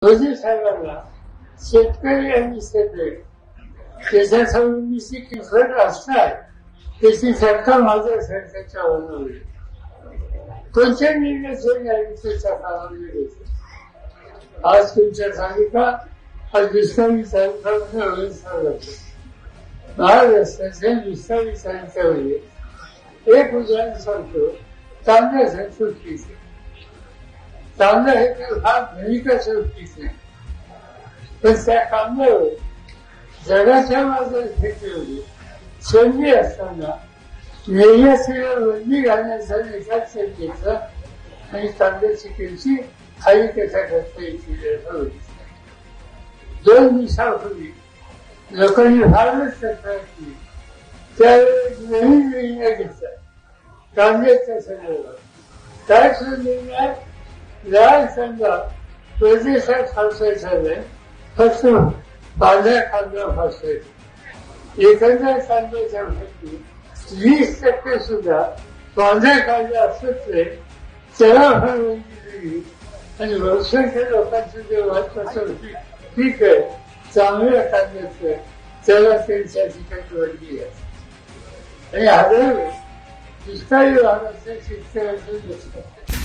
मोदी साहेबांना शेतकरी आणि शेतकरी त्याच्या संबंधीची किंमत असणार त्याची चर्चा माझ्या सरकारच्या होईल. कोणत्या निर्णय त्याच्या काळामध्ये घेतले. आज तुमच्या तालुका आज विस्तारित महाराष्ट्राच्या विस्तारित तालुक्यामध्ये एक उदाहरण सांगतो. तांबड्या संस्कृतीचे तांबडा हे तर फार भूमिका संस्कृती आहे, पण त्या कांद्यावर जगाच्या बाजारात फेकली होती. संधी असताना निर्यातीवर बंदी घालण्याचा निकाल घेतला आणि तांब्याची किमती खाली कशा करता येतील होती. 2 दिवसापूर्वी लोकांनी फारच तक्रार केली. त्यावेळेस नवीन निर्णय घेतला कांद्याच्या संदर्भात. काय निर्णय लाल कांदा परदेशात फासायचा नाही, फक्त पांढऱ्या कांदा फासायचा. एखाद्या कांद्याच्या पैकी 20% सुद्धा पांढऱ्या कांदा असत नाही, त्याला बंदी दिली आणि बहुसंख्य लोकांचं जे महत्वाचं पीक आहे चांगल्या कांद्याचं त्याला त्यांच्या ठिकाणी बंदी आहे. आणि आढळलं दुष्काळी भागाच्या शेतकऱ्यांचं नुकसान.